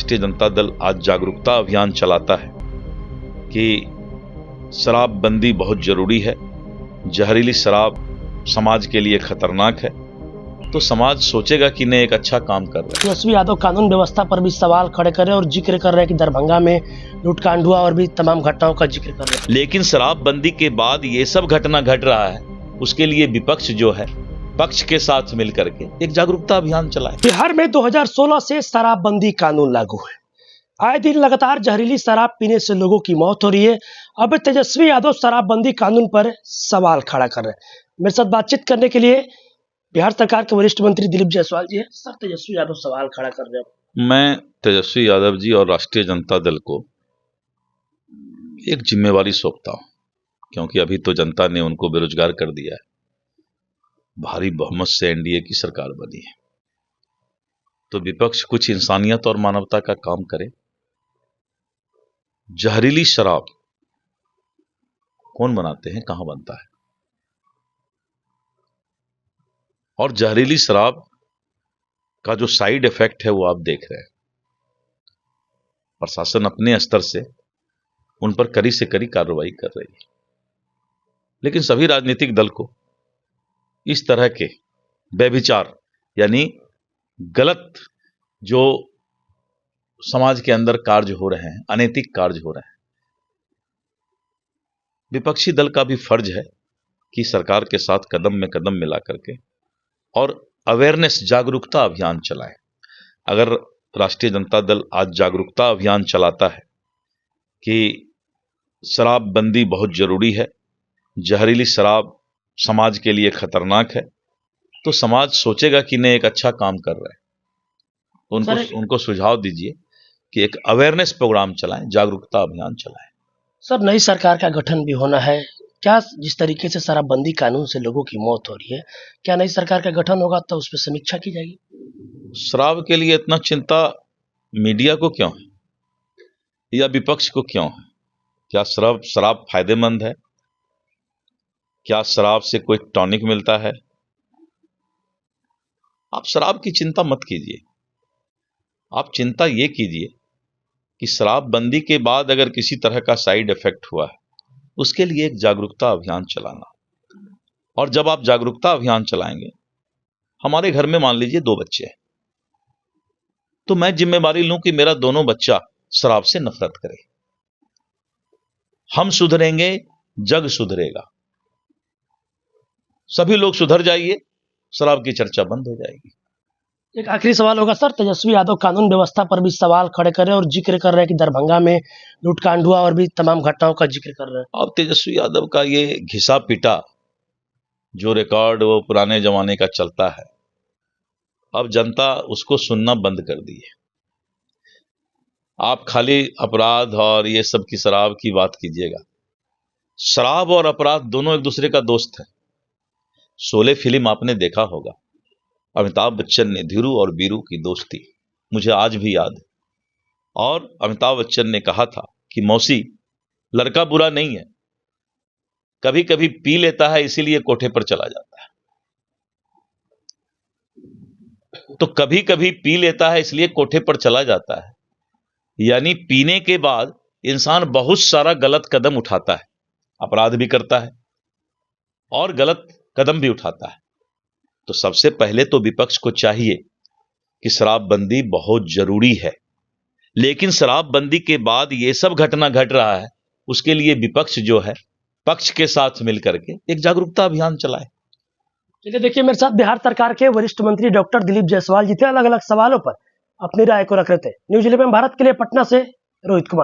राष्ट्रीय जनता दल आज जागरूकता अभियान चलाता है कि शराबबंदी बहुत जरूरी है, जहरीली शराब समाज के लिए खतरनाक है, तो समाज सोचेगा कि नहीं एक अच्छा काम कर रहे हैं। तेजस्वी यादव कानून व्यवस्था पर भी सवाल खड़े कर रहे हैं और जिक्र कर रहे हैं कि दरभंगा में लूटकांड हुआ और भी तमाम घटनाओं का जिक्र कर रहे हैं। लेकिन शराबबंदी के बाद ये सब घटना घट रहा है, उसके लिए विपक्ष जो है पक्ष के साथ मिलकर के एक जागरूकता अभियान चलाए। बिहार में 2016 से शराबबंदी कानून लागू है। आए दिन लगातार जहरीली शराब पीने से लोगों की मौत हो रही है। अब तेजस्वी यादव शराबबंदी कानून पर सवाल खड़ा कर रहे हैं। मेरे साथ बातचीत करने के लिए बिहार सरकार के वरिष्ठ मंत्री दिलीप जायसवाल जी हैं। सर, तेजस्वी यादव सवाल खड़ा कर रहे हैं। मैं तेजस्वी यादव जी और राष्ट्रीय जनता दल को एक जिम्मेवारी सौंपता हूं, क्योंकि अभी तो जनता ने उनको बेरोजगार कर दिया है। भारी बहुमत से एनडीए की सरकार बनी है, तो विपक्ष कुछ इंसानियत और मानवता का काम करे। जहरीली शराब कौन बनाते हैं, कहां बनता है, और जहरीली शराब का जो साइड इफेक्ट है वो आप देख रहे हैं। प्रशासन अपने स्तर से उन पर कड़ी से कड़ी कार्रवाई कर रही है, लेकिन सभी राजनीतिक दल को इस तरह के व्यभिचार यानी गलत जो समाज के अंदर कार्य हो रहे हैं, अनैतिक कार्य हो रहे हैं, विपक्षी दल का भी फर्ज है कि सरकार के साथ कदम में कदम मिला करके और अवेयरनेस जागरूकता अभियान चलाएं। अगर राष्ट्रीय जनता दल आज जागरूकता अभियान चलाता है कि शराबबंदी बहुत जरूरी है, जहरीली शराब समाज के लिए खतरनाक है, तो समाज सोचेगा कि नहीं एक अच्छा काम कर रहे हैं। उनको सुझाव दीजिए कि एक अवेयरनेस प्रोग्राम चलाएं, जागरूकता अभियान चलाएं। सर, नई सरकार का गठन भी होना है। क्या जिस तरीके से शराबबंदी कानून से लोगों की मौत हो रही है, क्या नई सरकार का गठन होगा तो उस पर समीक्षा की जाएगी? शराब के लिए इतना चिंता मीडिया को क्यों है या विपक्ष को क्यों है? क्या शराब फायदेमंद है? क्या शराब से कोई टॉनिक मिलता है? आप शराब की चिंता मत कीजिए। आप चिंता ये कीजिए कि शराबबंदी के बाद अगर किसी तरह का साइड इफेक्ट हुआ है, उसके लिए एक जागरूकता अभियान चलाना। और जब आप जागरूकता अभियान चलाएंगे, हमारे घर में मान लीजिए 2 बच्चे हैं, तो मैं जिम्मेवारी लूं कि मेरा दोनों बच्चा शराब से नफरत करे। हम सुधरेंगे, जग सुधरेगा। सभी लोग सुधर जाइए, शराब की चर्चा बंद हो जाएगी। एक आखिरी सवाल होगा सर, तेजस्वी यादव कानून व्यवस्था पर भी सवाल खड़े कर रहे हैं और जिक्र कर रहे हैं कि दरभंगा में लूटकांड हुआ और भी तमाम घटनाओं का जिक्र कर रहे हैं। अब तेजस्वी यादव का ये घिसा पिटा जो रिकॉर्ड वो पुराने जमाने का चलता है, अब जनता उसको सुनना बंद कर दी है। आप खाली अपराध और ये सब की शराब की बात कीजिएगा। शराब और अपराध दोनों एक दूसरे का दोस्त है। शोले फिल्म आपने देखा होगा, अमिताभ बच्चन ने धीरू और बीरू की दोस्ती मुझे आज भी याद है। और अमिताभ बच्चन ने कहा था कि मौसी, लड़का बुरा नहीं है, कभी कभी पी लेता है इसीलिए कोठे पर चला जाता है। तो कभी कभी पी लेता है इसलिए कोठे पर चला जाता है, यानी पीने के बाद इंसान बहुत सारा गलत कदम उठाता है, अपराध भी करता है और गलत कदम भी उठाता है। तो सबसे पहले तो विपक्ष को चाहिए कि शराबबंदी बहुत जरूरी है, लेकिन शराबबंदी के बाद ये सब घटना घट रहा है, उसके लिए विपक्ष जो है पक्ष के साथ मिलकर के एक जागरूकता अभियान चलाए। चलिए, देखिए, मेरे साथ बिहार सरकार के वरिष्ठ मंत्री डॉक्टर दिलीप जायसवाल जी थे। अलग अलग सवालों पर अपनी राय को रख रहे थे। न्यूज़ 11 भारत के लिए पटना से रोहित कुमार।